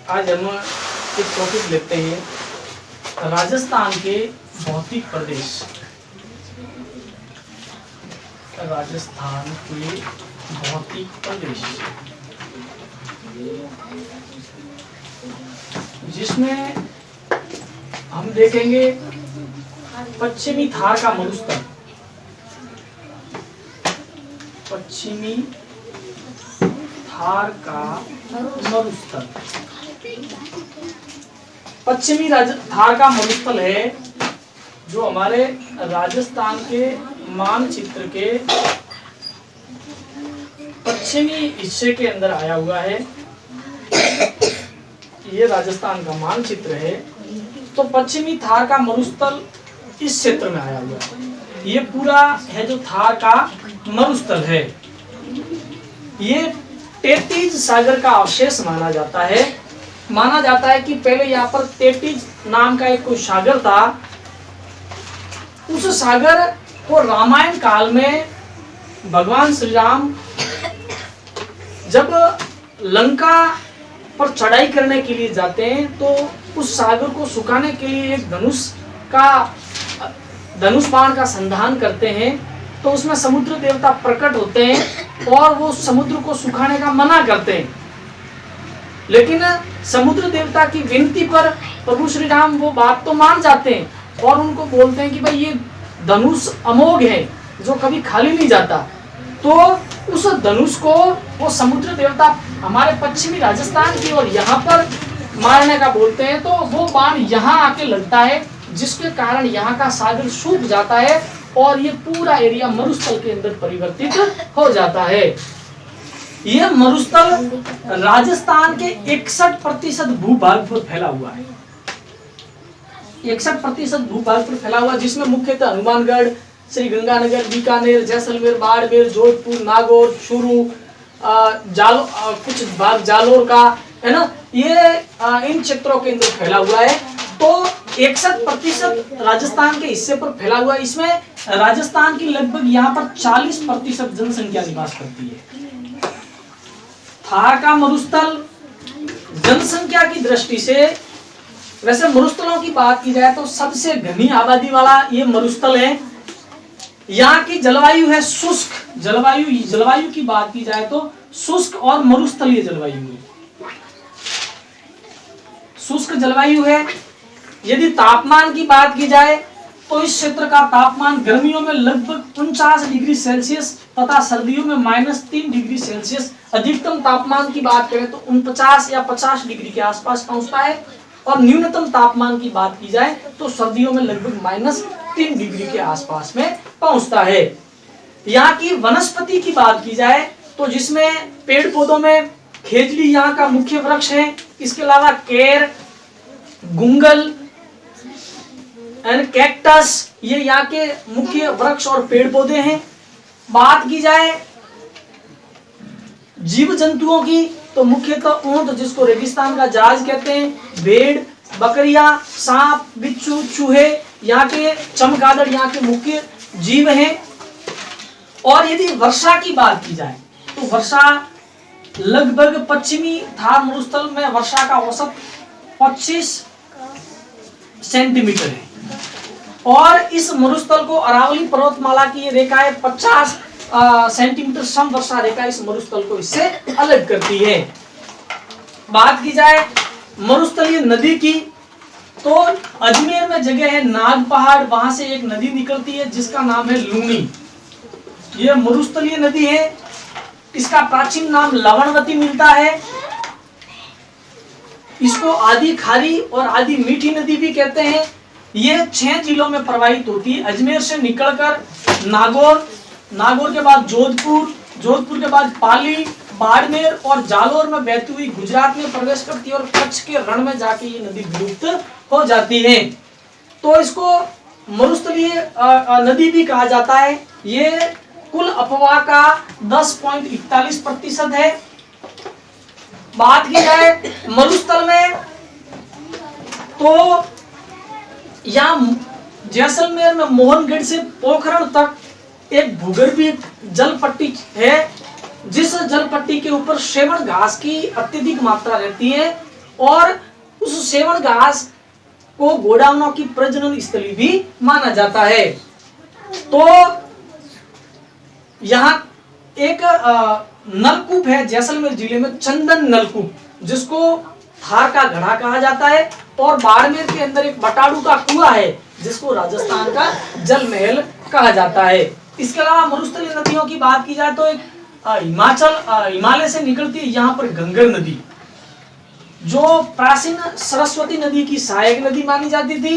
आज हम एक टॉपिक लेते हैं राजस्थान के भौतिक प्रदेश। राजस्थान के भौतिक प्रदेश, जिसमें हम देखेंगे पश्चिमी थार का मरुस्थल। पश्चिमी थार का मरुस्थल, पश्चिमी थार का मरुस्थल है जो हमारे राजस्थान के मानचित्र के पश्चिमी हिस्से के अंदर आया हुआ है। ये राजस्थान का मानचित्र है, तो पश्चिमी थार का मरुस्थल इस क्षेत्र में आया हुआ है। ये पूरा है जो थार का मरुस्थल है। ये तेतीज सागर का अवशेष माना जाता है। माना जाता है कि पहले यहाँ पर तेतीज नाम का एक कोई सागर था। उस सागर को रामायण काल में भगवान श्री राम जब लंका पर चढ़ाई करने के लिए जाते हैं तो उस सागर को सुखाने के लिए एक धनुष बाण का संधान करते हैं। तो उसमें समुद्र देवता प्रकट होते हैं और वो समुद्र को सुखाने का मना करते हैं। लेकिन समुद्र देवता की विनती पर प्रभु श्री राम वो बात तो मान जाते हैं और उनको बोलते हैं कि भाई ये धनुष अमोघ है जो कभी खाली नहीं जाता। तो उस धनुष को वो समुद्र देवता हमारे पश्चिमी राजस्थान की और यहाँ पर मारने का बोलते हैं। तो वो बाण यहाँ आके लगता है, जिसके कारण यहाँ का सागर सूख जाता है और ये पूरा एरिया मरुस्थल के अंदर परिवर्तित हो जाता है। यह मरुस्थल राजस्थान के 61% भूभाग पर फैला हुआ है। 61% भूभाग पर फैला हुआ, जिसमें मुख्यतः हनुमानगढ़, श्री गंगानगर, बीकानेर, जैसलमेर, बाड़मेर, जोधपुर, नागौर, चूरू, कुछ भाग जालोर का है ना, ये इन क्षेत्रों के अंदर फैला हुआ है। तो 61% राजस्थान के हिस्से पर फैला हुआ है। इसमें राजस्थान की लगभग यहाँ पर 40% जनसंख्या निवास करती है। थार का मरुस्थल जनसंख्या की दृष्टि से, वैसे मरुस्थलों की बात की जाए तो सबसे घनी आबादी वाला ये मरुस्थल है। यहाँ की जलवायु है शुष्क जलवायु की बात की जाए तो शुष्क और मरुस्थलीय जलवायु है। शुष्क जलवायु है। यदि तापमान की बात की जाए तो इस क्षेत्र का तापमान गर्मियों में लगभग 49 डिग्री सेल्सियस तथा सर्दियों में -3 डिग्री सेल्सियस। अधिकतम तापमान की बात करें तो 49 या 50 डिग्री के आसपास पहुंचता है और न्यूनतम तापमान की बात की जाए तो सर्दियों में लगभग -3 डिग्री के आसपास में पहुंचता है। यहाँ की वनस्पति की बात की जाए तो जिसमें पेड़ पौधों में खेजड़ी यहाँ का मुख्य वृक्ष है। इसके अलावा केर, गुंगल एंड कैक्टस, ये यहाँ के मुख्य वृक्ष और पेड़ पौधे हैं। बात की जाए जीव जंतुओं की तो मुख्यतः ऊंट, जिसको रेगिस्तान का जहाज कहते हैं, भेड़, बकरियां, सांप, बिच्छू, चूहे, यहाँ के चमगादड़ यहाँ के मुख्य जीव हैं। और यदि वर्षा की बात की जाए तो वर्षा लगभग पश्चिमी थार मरुस्थल में वर्षा का औसत 25 सेंटीमीटर है। और इस मरुस्थल को अरावली पर्वतमाला की रेखाएं 50 सेंटीमीटर सम वर्षा रेखा इस मरुस्थल को इससे अलग करती है। बात की जाए मरुस्थलीय नदी की तो अजमेर में जगह है नाग पहाड़, वहां से एक नदी निकलती है जिसका नाम है लूनी। यह मरुस्थलीय नदी है। इसका प्राचीन नाम लवणवती मिलता है। इसको आदि खारी और आदि मीठी नदी भी कहते हैं। ये 6 जिलों में प्रवाहित होती है। अजमेर से निकलकर नागौर के बाद जोधपुर के बाद पाली, बाड़मेर और जालोर में बहती हुई गुजरात में प्रवेश करती है और कच्छ के रण में जाके ये नदी विलुप्त हो जाती है। तो इसको मरुस्थलीय नदी भी कहा जाता है। ये कुल अपवाह का 10.41% है। बात की जाए मरुस्थल में तो यहाँ जैसलमेर में मोहनगढ़ से पोखरण तक एक भूगर्भीय जल पट्टी है, जिस जल पट्टी के ऊपर सेवन घास की अत्यधिक मात्रा रहती है और उस सेवन घास को गोडाउनों की प्रजनन स्थली भी माना जाता है। तो यहाँ एक नलकूप है जैसलमेर जिले में, चंदन नलकूप, जिसको थार का घड़ा कहा जाता है। और बाड़मेर के अंदर एक बटाड़ू का कुआं है जिसको राजस्थान का जल महल कहा जाता है। इसके अलावा मरुस्थलीय नदियों की बात की जाए तो एक हिमालय से निकलती है यहाँ पर घंगर नदी, जो प्राचीन सरस्वती नदी की सहायक नदी मानी जाती थी।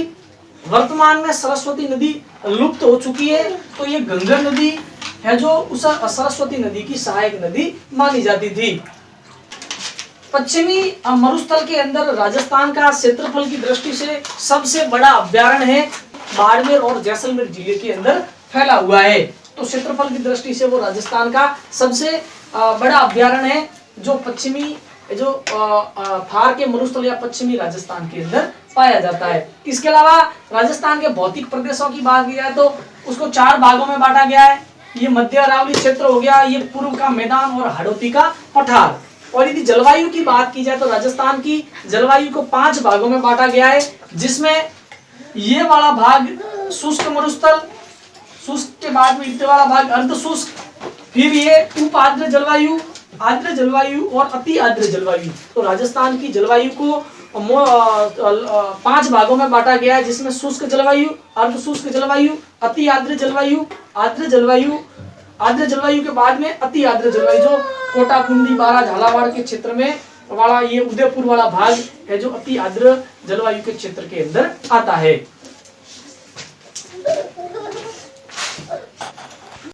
वर्तमान में सरस्वती नदी लुप्त हो चुकी है, तो ये घंगर नदी है जो उस सरस्वती नदी की सहायक नदी मानी जाती थी। पश्चिमी मरुस्थल के अंदर राजस्थान का क्षेत्रफल की दृष्टि से सबसे बड़ा अभ्यारण्य है, बाड़मेर और जैसलमेर जिले के अंदर फैला हुआ है। तो क्षेत्रफल की दृष्टि से वो राजस्थान का सबसे बड़ा अभ्यारण्य है, जो पश्चिमी जो थार के मरुस्थल या पश्चिमी राजस्थान के अंदर पाया जाता है। इसके अलावा राजस्थान के भौतिक प्रदेशों की बात की जाए तो उसको 4 भागों में बांटा गया है। ये मध्य अरावली क्षेत्र हो गया, ये पूर्व का मैदान और हाड़ौती का पठार। और यदि जलवायु की बात की जाए तो राजस्थान की जलवायु को 5 भागों में बांटा गया है, जिसमें ये वाला भाग शुष्क मरुस्थल, शुष्क के बाद में इतने वाला भाग अर्ध शुष्क, फिर ये उप आर्द्र जलवायु, आर्द्र जलवायु और अति आर्द्र जलवायु। तो राजस्थान की जलवायु को 5 भागों में बांटा गया है, जिसमें शुष्क जलवायु, अर्ध शुष्क जलवायु, अति आर्द्र जलवायु, आर्द्र जलवायु, आर्द्र जलवायु के बाद में अति आर्द्र जलवायु, जो कोटा, कुंडी, बारा, झालावाड़ के क्षेत्र में वाला ये उदयपुर वाला भाग है जो अति आर्द्र जलवायु के क्षेत्र के अंदर आता है।